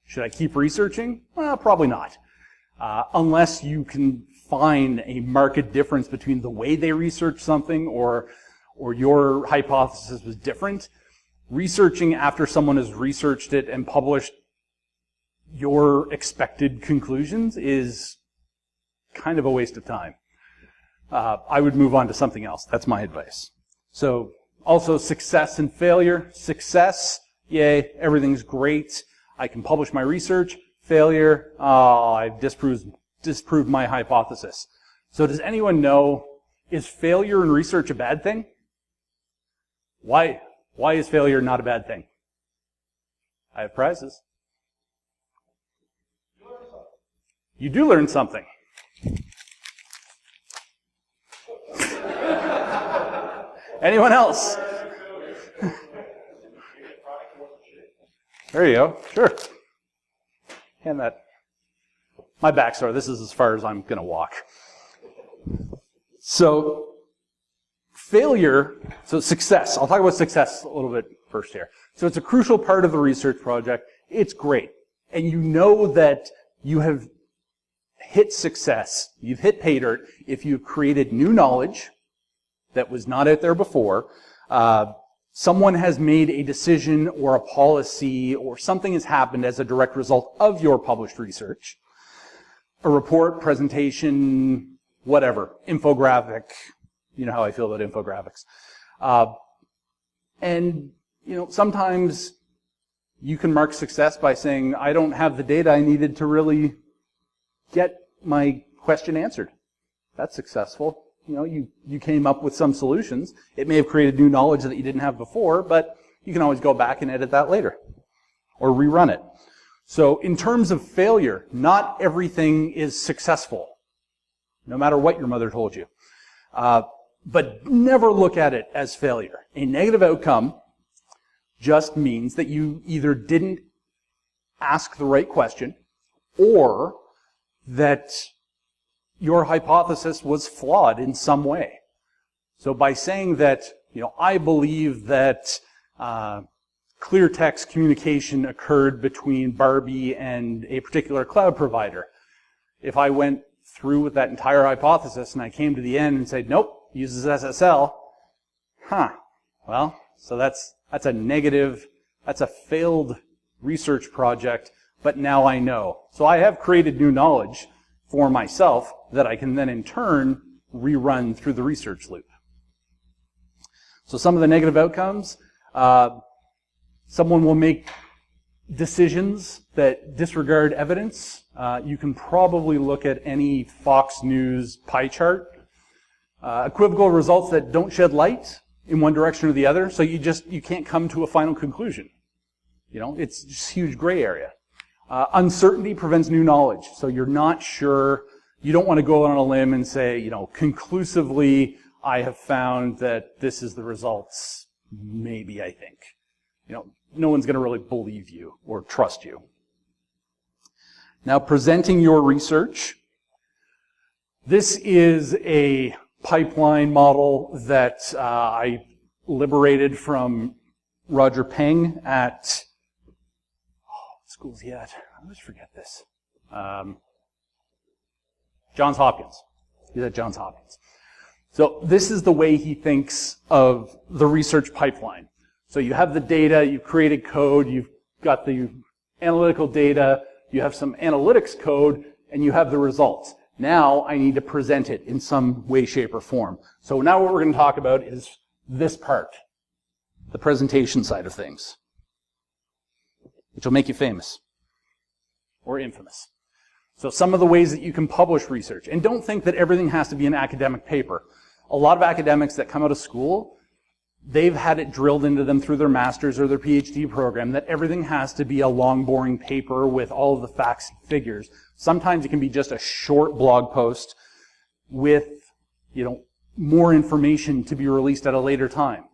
Should I keep researching? Well, probably not. Unless you can find a marked difference between the way they researched something or your hypothesis was different. Researching after someone has researched it and published your expected conclusions is kind of a waste of time. I would move on to something else. That's my advice. So also success and failure. Success, yay, everything's great. I can publish my research. Failure, I've disproved my hypothesis. So does anyone know, is failure in research a bad thing? Why is failure not a bad thing? I have prizes. You do learn something. Anyone else? There you go. Sure. Hand that. My back's sore. This is as far as I'm going to walk. So, failure, so success. I'll talk about success a little bit first here. So it's a crucial part of the research project. It's great. And you know that you have hit success. You've hit pay dirt if you've created new knowledge that was not out there before. Someone has made a decision or a policy or something has happened as a direct result of your published research. A report, presentation, whatever, infographic. You know how I feel about infographics. And, sometimes you can mark success by saying, I don't have the data I needed to really get my question answered. That's successful. You came up with some solutions. It may have created new knowledge that you didn't have before, but you can always go back and edit that later or rerun it. So in terms of failure, not everything is successful, no matter what your mother told you. But never look at it as failure. A negative outcome just means that you either didn't ask the right question or that your hypothesis was flawed in some way. So by saying that, I believe that clear text communication occurred between Barbie and a particular cloud provider, if I went through with that entire hypothesis and I came to the end and said, nope, uses SSL, well, so that's a negative, that's a failed research project, but now I know. So I have created new knowledge for myself that I can then in turn rerun through the research loop. So some of the negative outcomes, someone will make decisions that disregard evidence. You can probably look at any Fox News pie chart. Equivocal results that don't shed light in one direction or the other, so you can't come to a final conclusion. It's just a huge gray area. Uncertainty prevents new knowledge, so you're not sure. You don't want to go on a limb and say, conclusively, I have found that this is the results. Maybe, I think. No one's going to really believe you or trust you. Now, presenting your research. This is a pipeline model that I liberated from Roger Peng at, what school is he at? I always forget this. Johns Hopkins. He's at Johns Hopkins. So this is the way he thinks of the research pipeline. So you have the data, you've created code, you've got the analytical data, you have some analytics code, and you have the results. Now I need to present it in some way, shape, or form. So now what we're going to talk about is this part, the presentation side of things, which will make you famous or infamous. So some of the ways that you can publish research. And don't think that everything has to be an academic paper. A lot of academics that come out of school, they've had it drilled into them through their master's or their PhD program that everything has to be a long, boring paper with all of the facts and figures. Sometimes it can be just a short blog post with, more information to be released at a later time.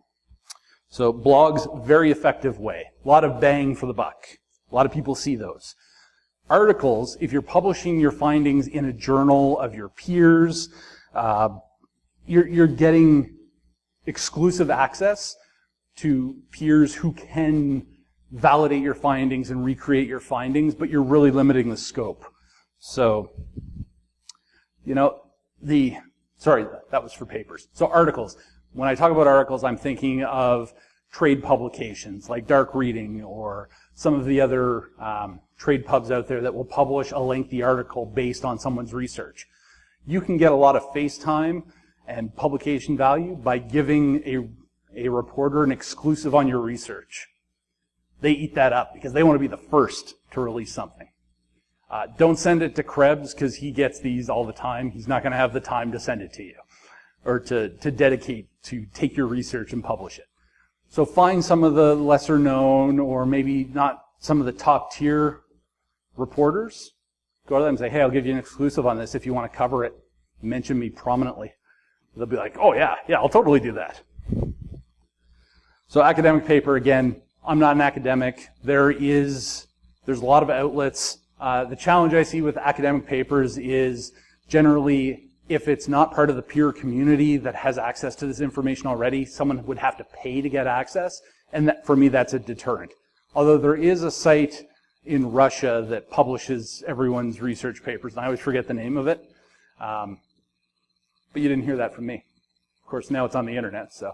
So blogs, very effective way. A lot of bang for the buck. A lot of people see those. Articles, if you're publishing your findings in a journal of your peers, you're getting exclusive access to peers who can validate your findings and recreate your findings, but you're really limiting the scope. So, sorry, that was for papers. So articles. When I talk about articles, I'm thinking of trade publications like Dark Reading or some of the other trade pubs out there that will publish a lengthy article based on someone's research. You can get a lot of face time and publication value by giving a reporter an exclusive on your research. They eat that up because they want to be the first to release something. Don't send it to Krebs because he gets these all the time. He's not going to have the time to send it to you or to dedicate to take your research and publish it. So find some of the lesser known or maybe not some of the top tier reporters. Go to them and say, hey, I'll give you an exclusive on this if you want to cover it. Mention me prominently. They'll be like, oh yeah, I'll totally do that. So academic paper, again, I'm not an academic. There's a lot of outlets. The challenge I see with academic papers is generally if it's not part of the peer community that has access to this information already, someone would have to pay to get access, and that, for me, that's a deterrent. Although there is a site in Russia that publishes everyone's research papers, and I always forget the name of it. But you didn't hear that from me. Of course, now it's on the internet. So,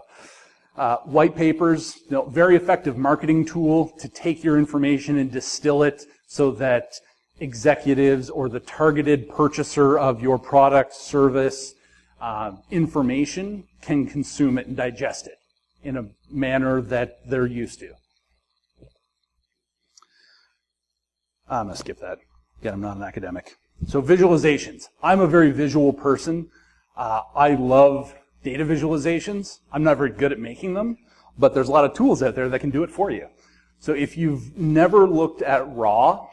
white papers, very effective marketing tool to take your information and distill it so that executives or the targeted purchaser of your product, service, information can consume it and digest it in a manner that they're used to. I'm going to skip that. Again, I'm not an academic. So visualizations. I'm a very visual person. I love data visualizations. I'm not very good at making them, but there's a lot of tools out there that can do it for you. So if you've never looked at raw,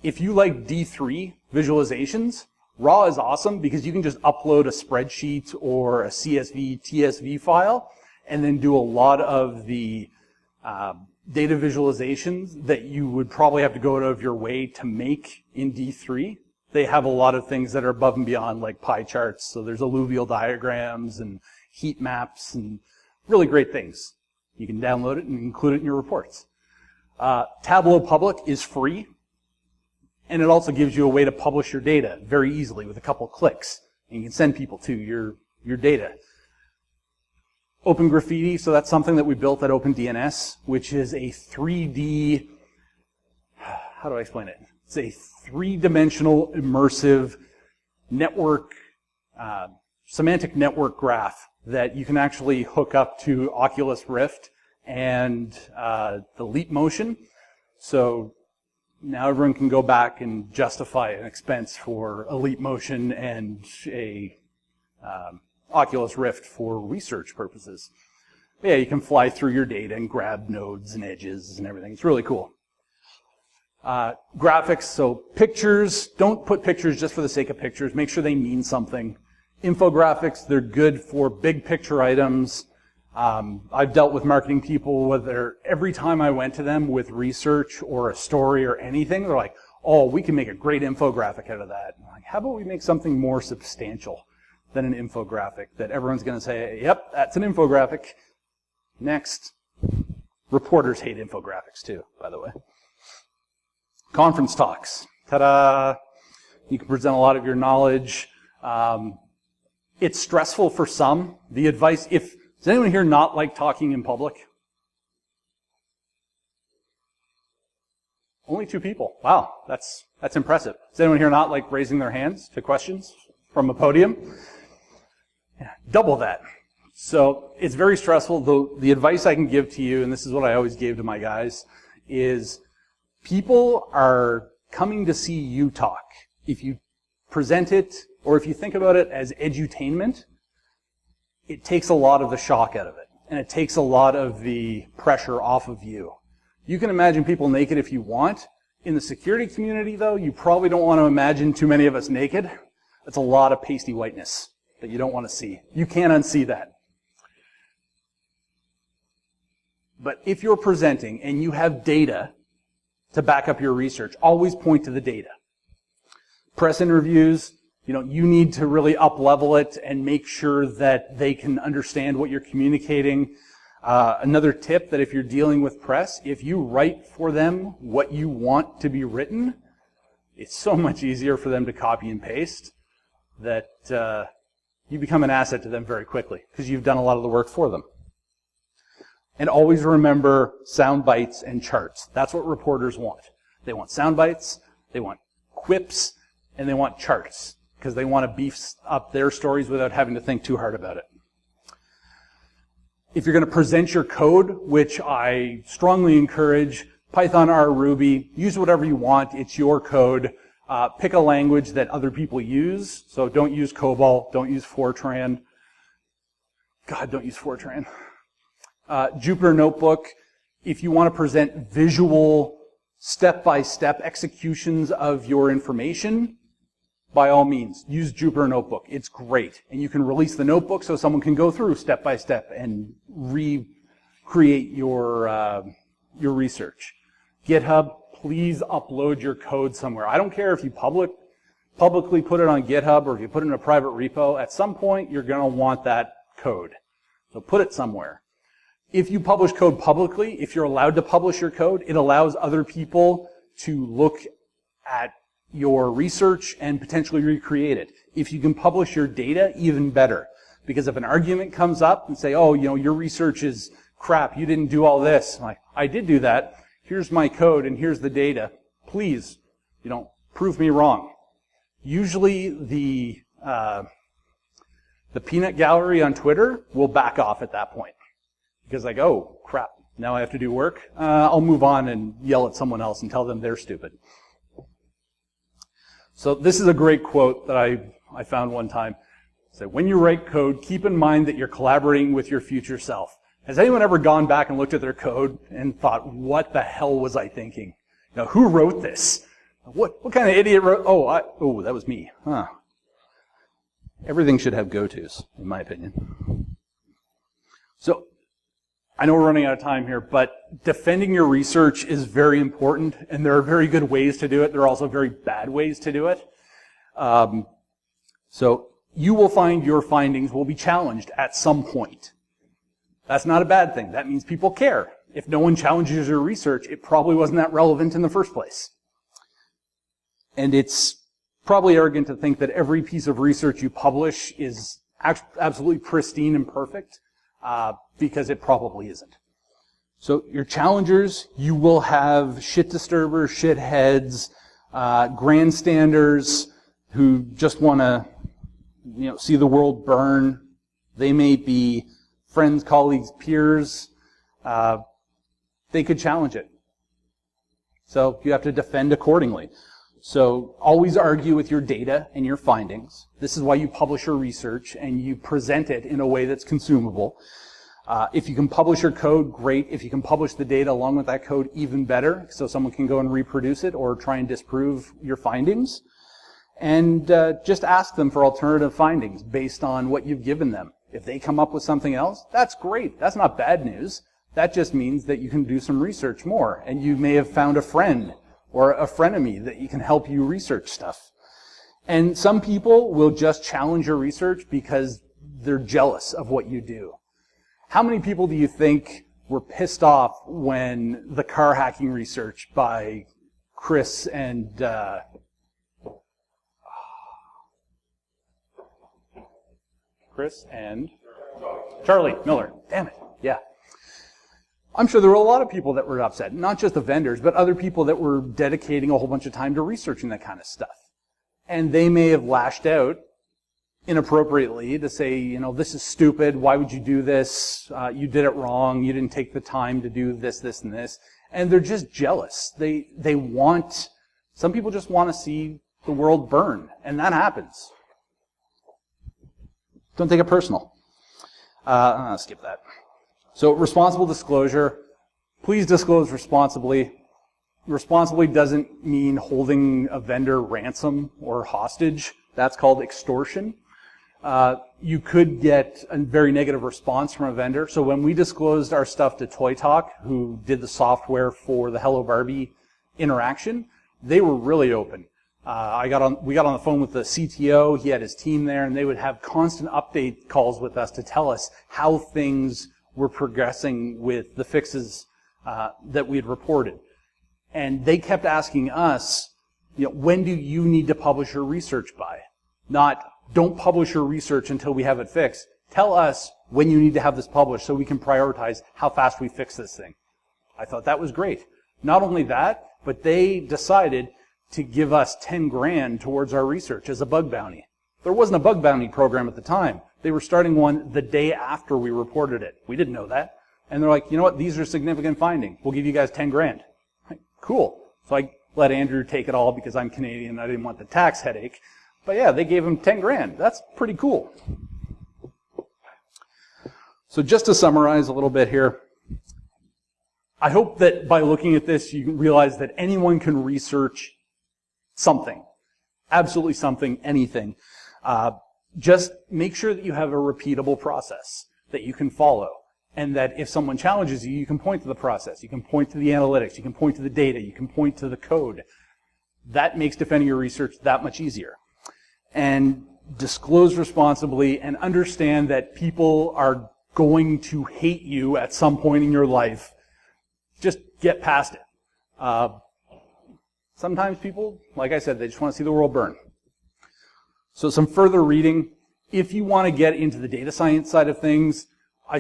if you like D3 visualizations, raw is awesome because you can just upload a spreadsheet or a CSV, TSV file and then do a lot of the data visualizations that you would probably have to go out of your way to make in D3. they have a lot of things that are above and beyond, like pie charts. So there's alluvial diagrams and heat maps and really great things. You can download it and include it in your reports. Tableau Public is free, and it also gives you a way to publish your data very easily with a couple clicks. And you can send people to your data. Open Graffiti, so that's something that we built at OpenDNS, which is a 3D, how do I explain it? It's a three-dimensional immersive network, semantic network graph that you can actually hook up to Oculus Rift and the Leap Motion. So now everyone can go back and justify an expense for a Leap Motion and a Oculus Rift for research purposes. But yeah, you can fly through your data and grab nodes and edges and everything. It's really cool. Graphics, so pictures, don't put pictures just for the sake of pictures. Make sure they mean something. Infographics, they're good for big picture items. I've dealt with marketing people where every time I went to them with research or a story or anything, they're like, oh, we can make a great infographic out of that. I'm like, how about we make something more substantial than an infographic that everyone's going to say, yep, that's an infographic. Next. Reporters hate infographics too, by the way. Conference talks. Ta-da! You can present a lot of your knowledge. It's stressful for some. The advice, does anyone here not like talking in public? Only 2 people. Wow, that's impressive. Does anyone here not like raising their hands to questions from a podium? Yeah, double that. So it's very stressful. The advice I can give to you, and this is what I always gave to my guys, is people are coming to see you talk. If you present it, or if you think about it as edutainment, it takes a lot of the shock out of it, and it takes a lot of the pressure off of you. You can imagine people naked if you want. In the security community, though, you probably don't want to imagine too many of us naked. That's a lot of pasty whiteness that you don't want to see. You can't unsee that. But if you're presenting and you have data to back up your research, always point to the data. Press interviews, you need to really up-level it and make sure that they can understand what you're communicating. Another tip that if you're dealing with press, if you write for them what you want to be written, it's so much easier for them to copy and paste that you become an asset to them very quickly because you've done a lot of the work for them. And always remember sound bites and charts. That's what reporters want. They want sound bites, they want quips, and they want charts because they want to beef up their stories without having to think too hard about it. If you're going to present your code, which I strongly encourage, Python, R, Ruby, use whatever you want. It's your code. Pick a language that other people use. So don't use COBOL. Don't use Fortran. God, don't use Fortran. Jupyter Notebook. If you want to present visual, step-by-step executions of your information, by all means, use Jupyter Notebook. It's great. And you can release the notebook so someone can go through step-by-step and recreate your research. GitHub, please upload your code somewhere. I don't care if you publicly put it on GitHub or if you put it in a private repo. At some point, you're going to want that code. So put it somewhere. If you publish code publicly, if you're allowed to publish your code, it allows other people to look at your research and potentially recreate it. If you can publish your data, even better. Because if an argument comes up and say, oh, your research is crap, you didn't do all this. I'm like, I did do that. Here's my code and here's the data. Please, prove me wrong. Usually the peanut gallery on Twitter will back off at that point. Because like, oh, crap, now I have to do work. I'll move on and yell at someone else and tell them they're stupid. So this is a great quote that I found one time. So when you write code, keep in mind that you're collaborating with your future self. Has anyone ever gone back and looked at their code and thought, what the hell was I thinking? Who wrote this? What kind of idiot wrote? Oh, that was me. Huh. Everything should have go-tos, in my opinion. So I know we're running out of time here, but defending your research is very important, and there are very good ways to do it. There are also very bad ways to do it. So you will find your findings will be challenged at some point. That's not a bad thing. That means people care. If no one challenges your research, it probably wasn't that relevant in the first place. And it's probably arrogant to think that every piece of research you publish is absolutely pristine and perfect, because it probably isn't. So your challengers, you will have shit disturbers, shitheads, grandstanders who just want to, see the world burn. They may be friends, colleagues, peers. They could challenge it. So you have to defend accordingly. So always argue with your data and your findings. This is why you publish your research and you present it in a way that's consumable. If you can publish your code, great. If you can publish the data along with that code, even better, so someone can go and reproduce it or try and disprove your findings. And just ask them for alternative findings based on what you've given them. If they come up with something else, that's great. That's not bad news. That just means that you can do some research more, and you may have found a friend or a frenemy that you can help you research stuff. And some people will just challenge your research because they're jealous of what you do. How many people do you think were pissed off when the car hacking research by Chris and Charlie Miller? Damn it, yeah. I'm sure there were a lot of people that were upset, not just the vendors, but other people that were dedicating a whole bunch of time to researching that kind of stuff. And they may have lashed out inappropriately to say, this is stupid, why would you do this? You did it wrong, you didn't take the time to do this, this, and this. And they're just jealous. Some people just want to see the world burn, and that happens. Don't take it personal. I'll skip that. So responsible disclosure. Please disclose responsibly. Responsibly doesn't mean holding a vendor ransom or hostage. That's called extortion. You could get a very negative response from a vendor. So when we disclosed our stuff to Toy Talk, who did the software for the Hello Barbie interaction, they were really open. We got on the phone with the CTO, he had his team there, and they would have constant update calls with us to tell us how things were progressing with the fixes that we had reported. And they kept asking us, when do you need to publish your research by? Not, don't publish your research until we have it fixed. Tell us when you need to have this published so we can prioritize how fast we fix this thing. I thought that was great. Not only that, but they decided to give us 10 grand towards our research as a bug bounty. There wasn't a bug bounty program at the time. They were starting one the day after we reported it. We didn't know that. And they're like, you know what, these are significant findings. We'll give you guys 10 grand. Like, cool. So I let Andrew take it all because I'm Canadian and I didn't want the tax headache. But yeah, they gave him 10 grand. That's pretty cool. So just to summarize a little bit here, I hope that by looking at this, you can realize that anyone can research something. Absolutely something, anything. Just make sure that you have a repeatable process that you can follow. And that if someone challenges you, you can point to the process. You can point to the analytics. You can point to the data. You can point to the code. That makes defending your research that much easier. And disclose responsibly and understand that people are going to hate you at some point in your life. Just get past it. Sometimes people, like I said, they just want to see the world burn. So some further reading. If you want to get into the data science side of things, I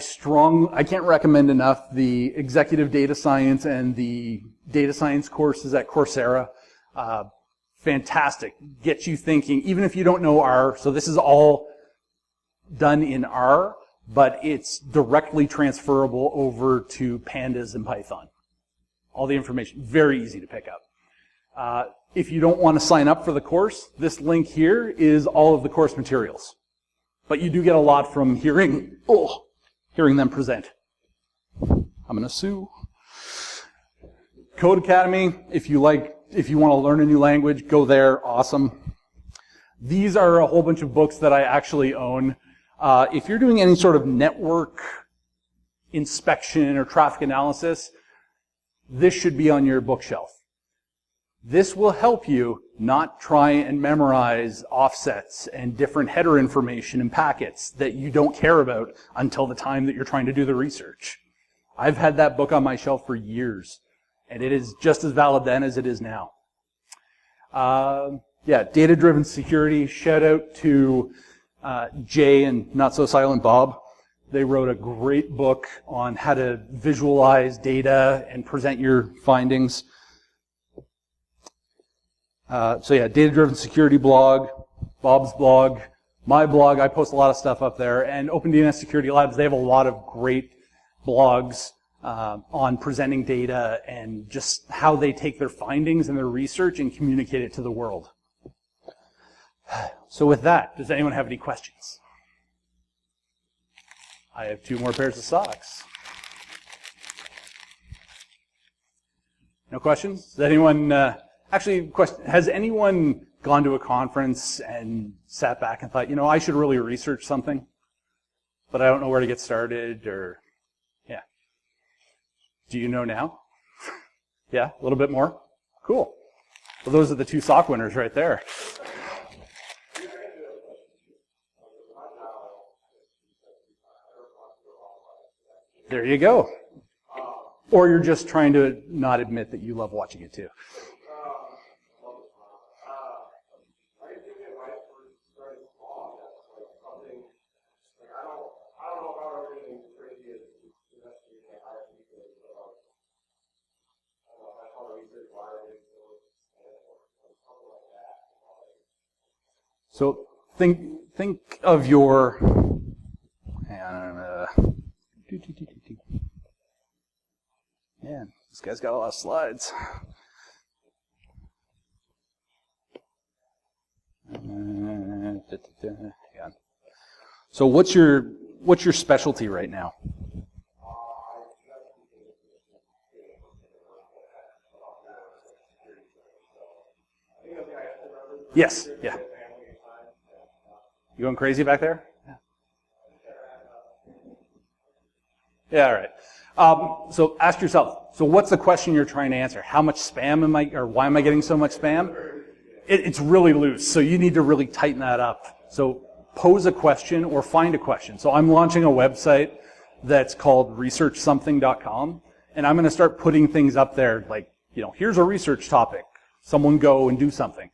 can't recommend enough the executive data science and the data science courses at Coursera. Fantastic. Gets you thinking, even if you don't know R, so this is all done in R, but it's directly transferable over to pandas and Python. All the information, very easy to pick up. If you don't want to sign up for the course, this link here is all of the course materials. But you do get a lot from hearing them present. I'm going to sue. Code Academy, if you want to learn a new language, go there, awesome. These are a whole bunch of books that I actually own. If you're doing any sort of network inspection or traffic analysis, this should be on your bookshelf. This will help you not try and memorize offsets and different header information and packets that you don't care about until the time that you're trying to do the research. I've had that book on my shelf for years, and it is just as valid then as it is now. Yeah, data-driven security. Shout out to Jay and Not So Silent Bob. They wrote a great book on how to visualize data and present your findings. So yeah, data-driven security blog, Bob's blog, my blog. I post a lot of stuff up there. And OpenDNS Security Labs, they have a lot of great blogs on presenting data and just how they take their findings and their research and communicate it to the world. So with that, does anyone have any questions? I have 2 more pairs of socks. No questions? Does anyone, actually, question, has anyone gone to a conference and sat back and thought, you know, I should really research something, but I don't know where to get started, or, yeah. Do you know now? Yeah, a little bit more? Cool. Well, those are the 2 sock winners right there. There you go. Or you're just trying to not admit that you love watching it too. So think of your, man, this guy's got a lot of slides. Yeah. So what's your specialty right now? Yes, yeah. You going crazy back there? Yeah, all right. So ask yourself, so what's the question you're trying to answer? How much spam am I, or why am I getting so much spam? It's really loose, so you need to really tighten that up. So pose a question or find a question. So I'm launching a website that's called researchsomething.com, and I'm going to start putting things up there like, you know, here's a research topic. Someone go and do something.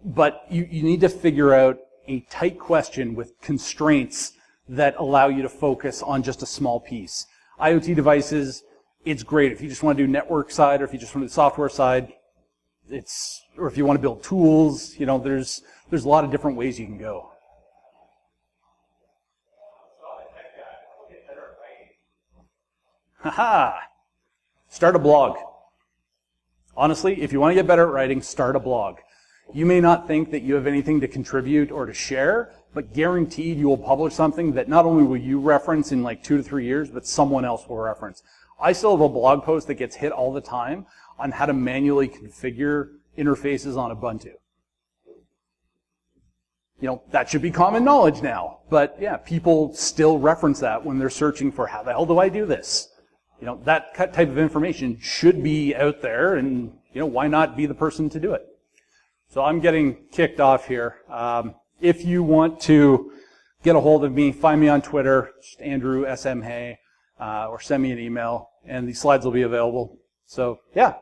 But you need to figure out a tight question with constraints that allow you to focus on just a small piece. IoT devices, it's great if you just want to do network side, or if you just want to do software side. Or if you want to build tools, you know, there's a lot of different ways you can go. Haha! Start a blog. Honestly, if you want to get better at writing, start a blog. You may not think that you have anything to contribute or to share, but guaranteed you will publish something that not only will you reference in like 2 to 3 years, but someone else will reference. I still have a blog post that gets hit all the time on how to manually configure interfaces on Ubuntu. You know, that should be common knowledge now, but yeah, people still reference that when they're searching for how the hell do I do this? You know, that type of information should be out there, and you know, why not be the person to do it? So I'm getting kicked off here. If you want to get a hold of me, find me on Twitter, just Andrew SM Hay, or send me an email, and these slides will be available. So yeah,